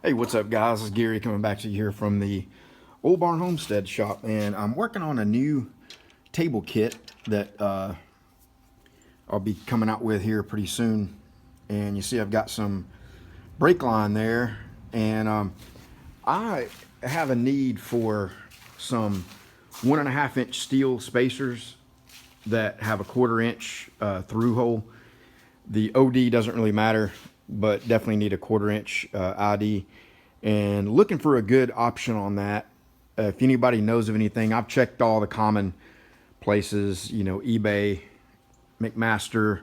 Hey, what's up, guys? This is Gary coming back to you here from the Oldbarn Homestead shop, and I'm working on a new table kit that I'll be coming out with here pretty soon. And you see I've got some brake line there, and I have a need for some 1.5 inch steel spacers that have a 1/4 inch through hole. The OD doesn't really matter, but definitely need a 1/4 inch ID, and looking for a good option on that. If anybody knows of anything, I've checked all the common places, you know, eBay, McMaster,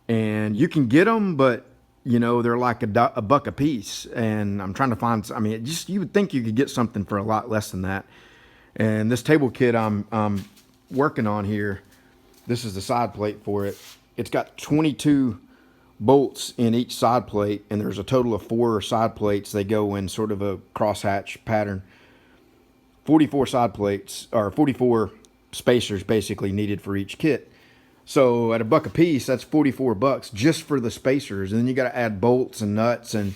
and you can get them, but you know, they're like a buck a piece, and I'm trying to find, I mean, just, you would think you could get something for a lot less than that. And this table kit I'm working on here, this is the side plate for it. It's got 22 bolts in each side plate, and there's a total of 4 side plates. They go in sort of a crosshatch pattern. 44 side plates, or 44 spacers basically needed for each kit. So at a buck a piece, that's 44 bucks just for the spacers, and then you got to add bolts and nuts and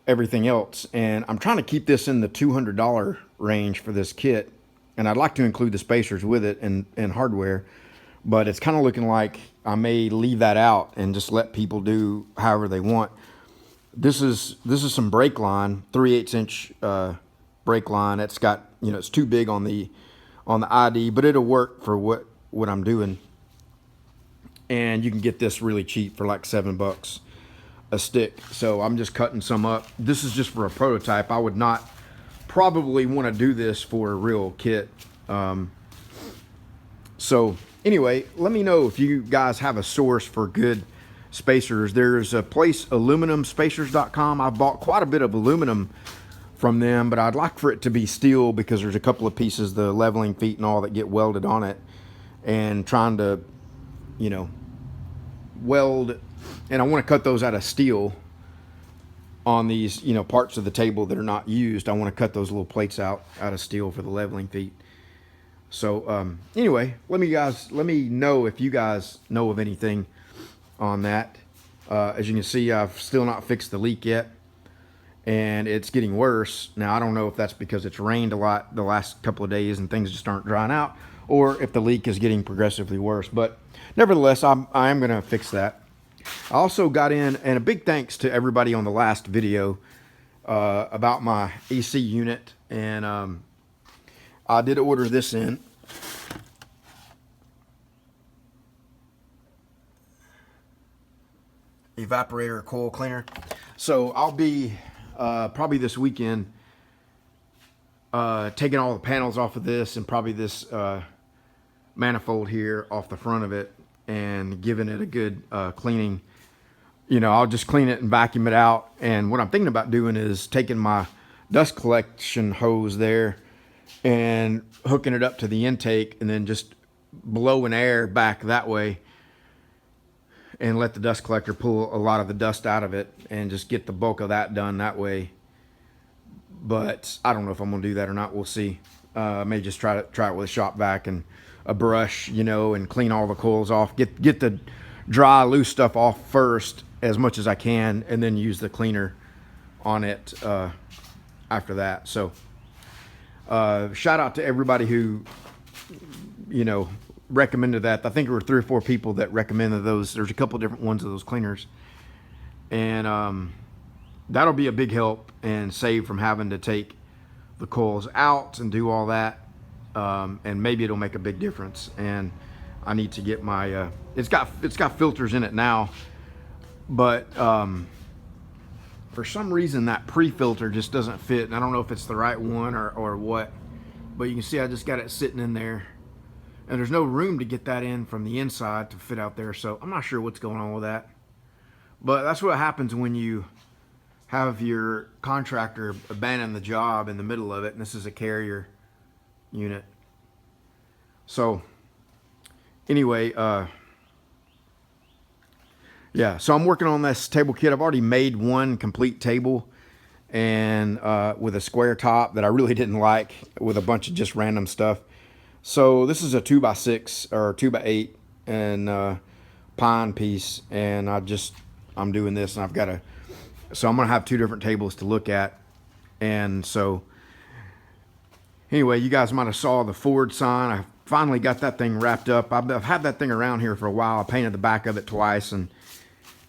everything else. And I'm trying to keep this in the $200 range for this kit, and I'd like to include the spacers with it and hardware, but it's kind of looking like I may leave that out and just let people do however they want. This is some brake line, 3/8 inch brake line. It's got, you know, it's too big on the ID, but it'll work for what I'm doing. And you can get this really cheap for like $7 a stick. So I'm just cutting some up. This is just for a prototype. I would not probably want to do this for a real kit. So anyway, let me know if you guys have a source for good spacers. There's a place, aluminumspacers.com. I've bought quite a bit of aluminum from them, but I'd like for it to be steel because there's a couple of pieces, the leveling feet and all, that get welded on it, and trying to, you know, weld, and I want to cut those out of steel on these, you know, parts of the table that are not used. I want to cut those little plates out of steel for the leveling feet. So anyway, let me know if you guys know of anything on that. As you can see, I've still not fixed the leak yet, and it's getting worse. Now, I don't know if that's because it's rained a lot the last couple of days and things just aren't drying out, or if the leak is getting progressively worse. But nevertheless, I am going to fix that. I also got in, and a big thanks to everybody on the last video about my AC unit, and I did order this in. Evaporator coil cleaner. So I'll be probably this weekend taking all the panels off of this, and probably this manifold here off the front of it, and giving it a good cleaning. You know, I'll just clean it and vacuum it out. And what I'm thinking about doing is taking my dust collection hose there and hooking it up to the intake, and then just blowing air back that way, and let the dust collector pull a lot of the dust out of it, and just get the bulk of that done that way. But I don't know if I'm gonna do that or not. We'll see. I may just try it with a shop vac and a brush, you know, and clean all the coils off. Get the dry, loose stuff off first as much as I can, and then use the cleaner on it after that. So shout out to everybody who, you know, recommended that. I think there were 3 or 4 people that recommended those. There's a couple different ones of those cleaners, and that'll be a big help and save from having to take the coils out and do all that, and maybe it'll make a big difference. And I need to get my it's got filters in it now, but for some reason that pre-filter just doesn't fit, and I don't know if it's the right one or what, but you can see I just got it sitting in there, and there's no room to get that in from the inside to fit out there. So I'm not sure what's going on with that, but that's what happens when you have your contractor abandon the job in the middle of it, and this is a carrier unit. So anyway, yeah, so I'm working on this table kit. I've already made one complete table, and with a square top that I really didn't like, with a bunch of just random stuff. So this is a 2x6 or 2x8 and pine piece, and I'm doing this, and I've got a So I'm gonna have 2 different tables to look at. And so anyway, you guys might have saw the Ford sign. I finally got that thing wrapped up. I've had that thing around here for a while. I painted the back of it twice, and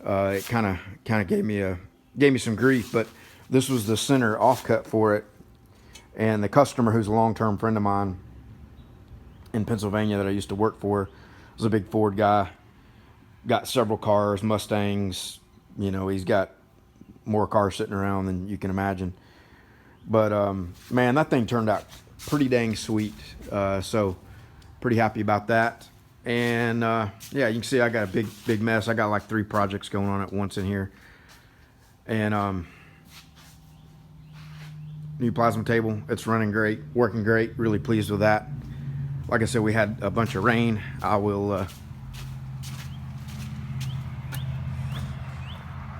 it kind of gave me some grief. But this was the center offcut for it, and the customer, who's a long-term friend of mine in Pennsylvania that I used to work for, was a big Ford guy. Got several cars, Mustangs. You know, he's got more cars sitting around than you can imagine. But man, that thing turned out pretty dang sweet. So pretty happy about that. And yeah, you can see I got a big mess. I got like 3 projects going on at once in here. And new plasma table, it's running great, working great, really pleased with that. Like I said, we had a bunch of rain. I will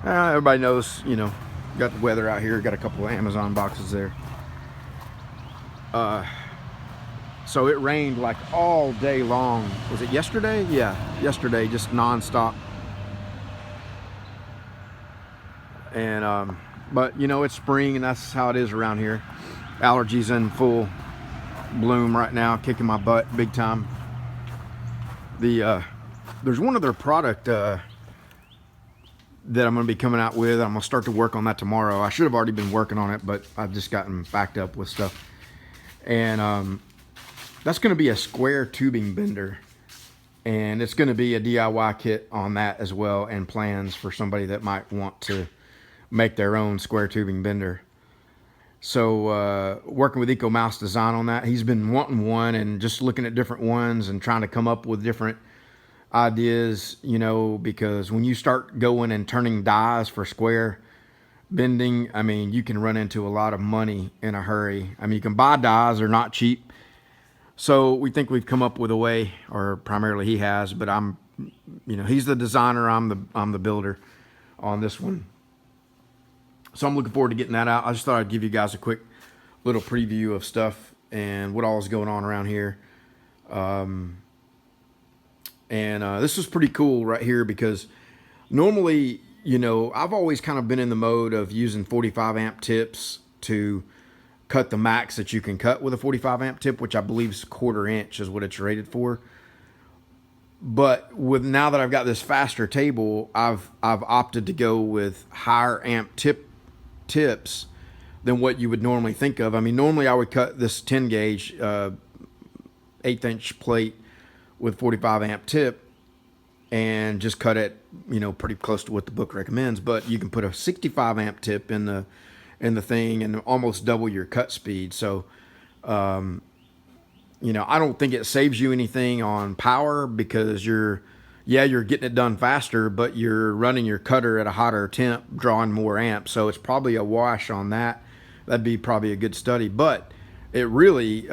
everybody knows, you know, got the weather out here, got a couple of Amazon boxes there. So it rained like all day long. Was it yesterday? Yeah, yesterday, just nonstop. And but you know, it's spring, and that's how it is around here. Allergies in full bloom right now, kicking my butt big time. There's one other product that I'm going to be coming out with. I'm going to start to work on that tomorrow. I should have already been working on it, but I've just gotten backed up with stuff. And that's going to be a square tubing bender, and it's going to be a DIY kit on that as well, and plans for somebody that might want to make their own square tubing bender. So working with Eco Mouse Design on that. He's been wanting one, and just looking at different ones and trying to come up with different ideas, you know, because when you start going and turning dies for square bending, I mean, you can run into a lot of money in a hurry. I mean, you can buy dies, they're not cheap. So we think we've come up with a way, or primarily he has, but I'm, you know, he's the designer, I'm the builder on this one. So I'm looking forward to getting that out. I just thought I'd give you guys a quick little preview of stuff and what all is going on around here. This was pretty cool right here, because normally, you know, I've always kind of been in the mode of using 45 amp tips to cut the max that you can cut with a 45 amp tip, which I believe is 1/4 inch is what it's rated for. But with now that I've got this faster table, I've opted to go with higher amp tips than what you would normally think of. I mean, normally I would cut this 10 gauge 1/8 inch plate with 45 amp tip and just cut it, you know, pretty close to what the book recommends. But you can put a 65 amp tip in the thing and almost double your cut speed. So you know, I don't think it saves you anything on power, because you're getting it done faster, but you're running your cutter at a hotter temp, drawing more amps. So it's probably a wash on that. That'd be probably a good study, but it really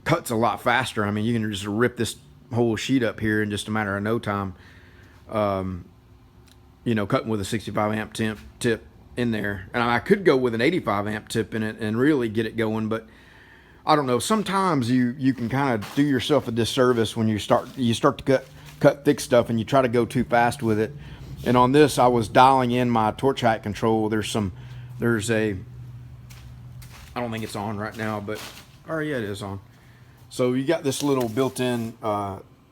cuts a lot faster. I mean, you can just rip this whole sheet up here in just a matter of no time. You know, cutting with a 65 amp tip in there. And I could go with an 85 amp tip in it and really get it going, but I don't know. Sometimes you can kind of do yourself a disservice when you start to cut thick stuff and you try to go too fast with it. And on this, I was dialing in my torch height control. There's a, I don't think it's on right now, but, oh yeah, it is on. So you got this little built-in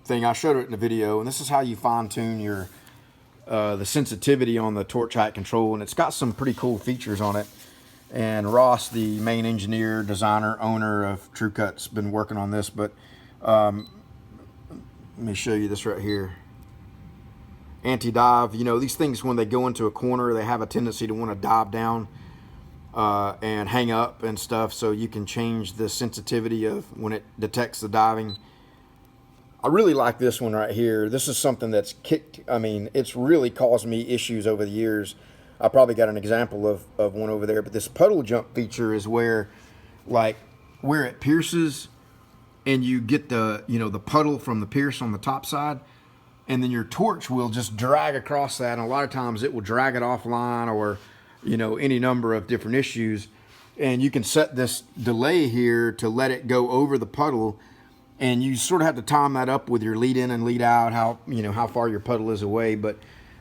thing. I showed it in the video, and this is how you fine-tune your the sensitivity on the torch height control, and it's got some pretty cool features on it. And Ross, the main engineer, designer, owner of TrueCut's been working on this, but let me show you this right here. Anti-dive, you know, these things, when they go into a corner, they have a tendency to want to dive down and hang up and stuff, so you can change the sensitivity of when it detects the diving. I really like this one right here. This is something that's kicked, I mean, it's really caused me issues over the years. I probably got an example of one over there, but this puddle jump feature is where, like, where it pierces and you get the, you know, the puddle from the pierce on the top side, and then your torch will just drag across that, and a lot of times it will drag it offline, or, you know, any number of different issues. And you can set this delay here to let it go over the puddle, and you sort of have to time that up with your lead in and lead out, how, you know, how far your puddle is away. But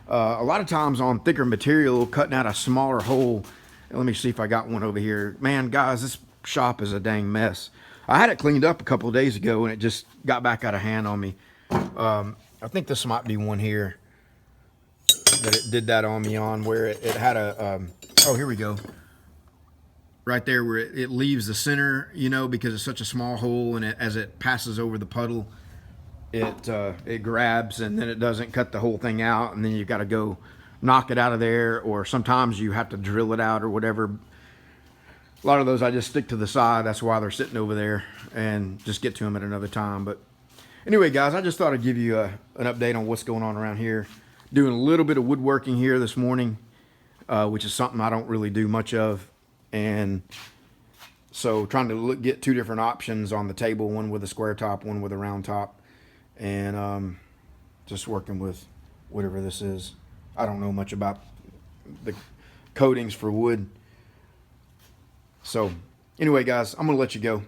A lot of times on thicker material, cutting out a smaller hole. And let me see if I got one over here. Man, guys, this shop is a dang mess. I had it cleaned up a couple of days ago and it just got back out of hand on me. I think this might be one here that it did that on me on, where it had a, oh, here we go. Right there where it leaves the center, you know, because it's such a small hole, and as it passes over the puddle, it grabs, and then it doesn't cut the whole thing out, and then you've got to go knock it out of there, or sometimes you have to drill it out or whatever. A lot of those I just stick to the side. That's why they're sitting over there, and just get to them at another time. But anyway, guys, I just thought I'd give you an update on what's going on around here. Doing a little bit of woodworking here this morning, which is something I don't really do much of. And so trying to get two different options on the table, one with a square top, one with a round top, and just working with whatever this is. I don't know much about the coatings for wood. So anyway, guys, I'm going to let you go.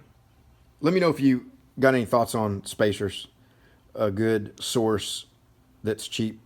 Let me know if you got any thoughts on spacers, a good source that's cheap